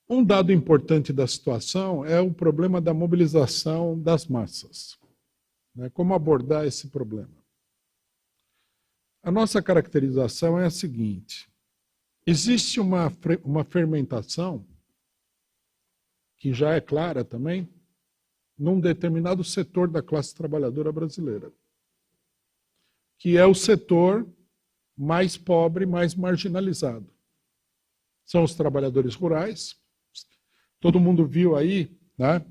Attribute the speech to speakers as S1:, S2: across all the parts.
S1: Um dado importante da situação é o problema da mobilização das massas. Como abordar esse problema? A nossa caracterização é a seguinte: existe uma fermentação, que já é clara também, num determinado setor da classe trabalhadora brasileira, que é o setor mais pobre, mais marginalizado. São os trabalhadores rurais. Todo mundo viu aí, né,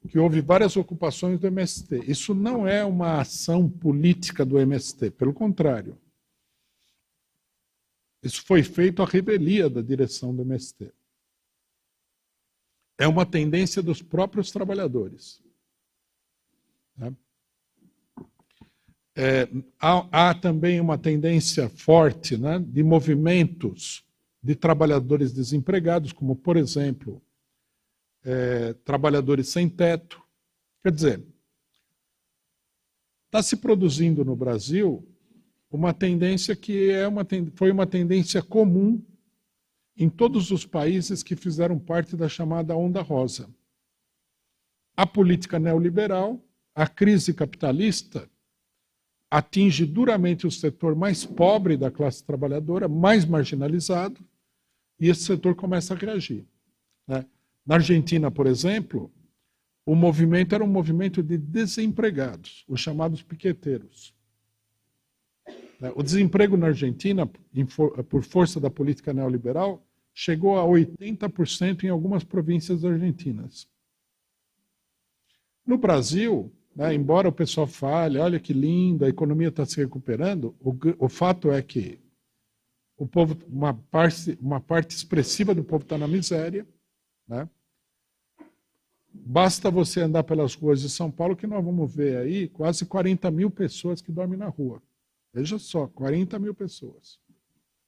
S1: que houve várias ocupações do MST. Isso não é uma ação política do MST, pelo contrário. Isso foi feito à revelia da direção do MST. É uma tendência dos próprios trabalhadores. Né? Há também uma tendência forte, né, de movimentos de trabalhadores desempregados, como, por exemplo, trabalhadores sem teto. Quer dizer, está se produzindo no Brasil uma tendência que foi uma tendência comum em todos os países que fizeram parte da chamada Onda Rosa. A política neoliberal, a crise capitalista, atinge duramente o setor mais pobre da classe trabalhadora, mais marginalizado, e esse setor começa a reagir. Né? Na Argentina, por exemplo, o movimento era um movimento de desempregados, os chamados piqueteiros. O desemprego na Argentina, por força da política neoliberal, chegou a 80% em algumas províncias argentinas. No Brasil, né, embora o pessoal fale, olha que lindo, a economia está se recuperando, o fato é que o povo, uma parte expressiva do povo está na miséria. Né? Basta você andar pelas ruas de São Paulo que nós vamos ver aí quase 40 mil pessoas que dormem na rua. Veja só, 40 mil pessoas.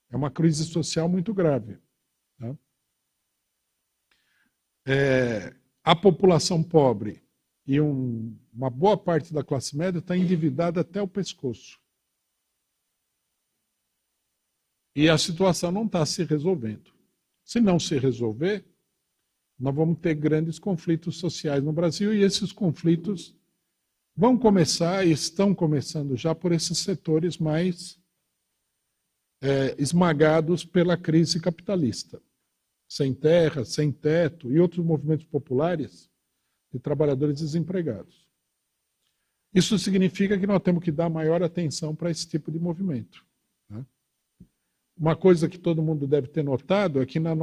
S1: É uma crise social muito grave. Né? A população pobre e uma boa parte da classe média está endividada até o pescoço. E a situação não está se resolvendo. Se não se resolver, nós vamos ter grandes conflitos sociais no Brasil, e esses conflitos vão começar e estão começando já por esses setores mais esmagados pela crise capitalista. Sem terra, sem teto e outros movimentos populares de trabalhadores desempregados. Isso significa que nós temos que dar maior atenção para esse tipo de movimento. Né? Uma coisa que todo mundo deve ter notado é que na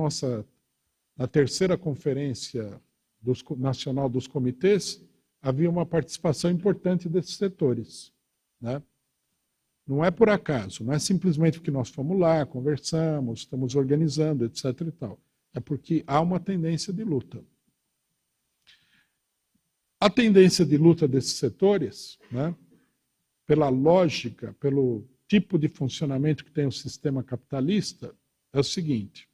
S1: terceira conferência nacional dos comitês, havia uma participação importante desses setores. Né? Não é por acaso, não é simplesmente porque nós fomos lá, conversamos, estamos organizando, etc. e tal. É porque há uma tendência de luta. A tendência de luta desses setores, né, pela lógica, pelo tipo de funcionamento que tem o sistema capitalista, é o seguinte: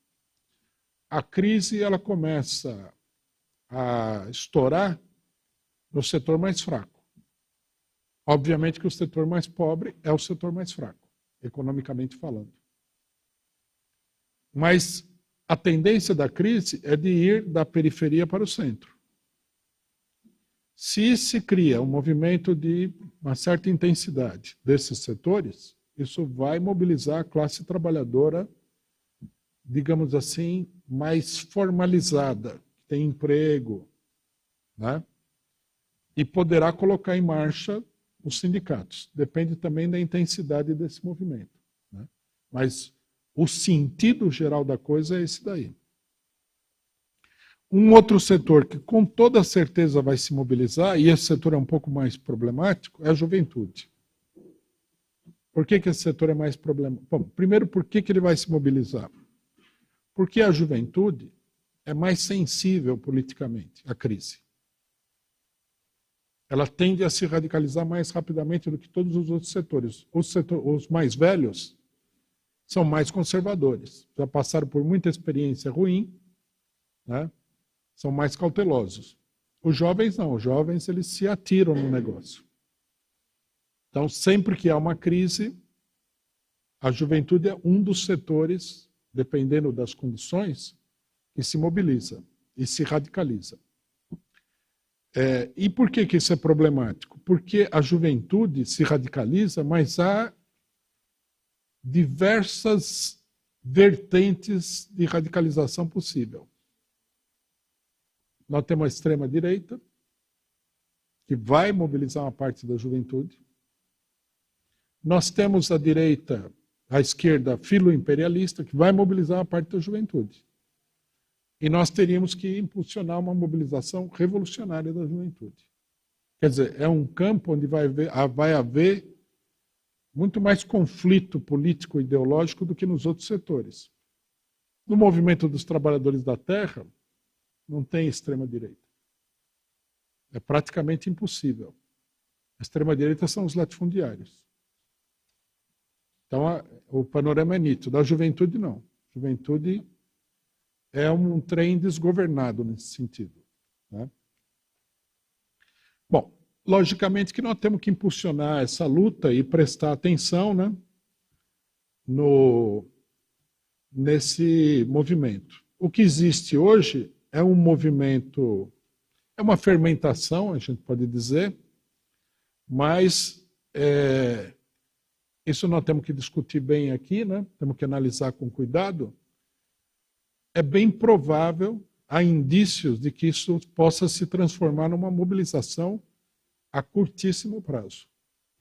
S1: a crise ela começa a estourar no setor mais fraco. Obviamente que o setor mais pobre é o setor mais fraco, economicamente falando. Mas a tendência da crise é de ir da periferia para o centro. Se se cria um movimento de uma certa intensidade desses setores, isso vai mobilizar a classe trabalhadora, digamos assim, mais formalizada, que tem emprego, né? E poderá colocar em marcha os sindicatos. Depende também da intensidade desse movimento. Né? Mas o sentido geral da coisa é esse daí. Um outro setor que com toda certeza vai se mobilizar, e esse setor é um pouco mais problemático, é a juventude. Por que esse setor é mais problemático? Bom, primeiro, por que ele vai se mobilizar? Porque a juventude é mais sensível politicamente à crise. Ela tende a se radicalizar mais rapidamente do que todos os outros setores. Os mais velhos são mais conservadores, já passaram por muita experiência ruim, né? São mais cautelosos. Os jovens não, os jovens eles se atiram no negócio. Então, sempre que há uma crise, a juventude é um dos setores, dependendo das condições, e se mobiliza, e se radicaliza. E por que isso é problemático? Porque a juventude se radicaliza, mas há diversas vertentes de radicalização possível. Nós temos a extrema-direita, que vai mobilizar uma parte da juventude. Nós temos a direita, a esquerda filo-imperialista, que vai mobilizar uma parte da juventude. E nós teríamos que impulsionar uma mobilização revolucionária da juventude. Quer dizer, é um campo onde vai haver muito mais conflito político e ideológico do que nos outros setores. No movimento dos trabalhadores da terra, não tem extrema-direita. É praticamente impossível. A extrema-direita são os latifundiários. Então, o panorama é nítido. Da juventude, não. A juventude é um trem desgovernado nesse sentido. Né? Bom, logicamente que nós temos que impulsionar essa luta e prestar atenção, né, nesse movimento. O que existe hoje é um movimento, é uma fermentação, a gente pode dizer, mas isso nós temos que discutir bem aqui, né? Temos que analisar com cuidado. É bem provável, há indícios de que isso possa se transformar numa mobilização a curtíssimo prazo.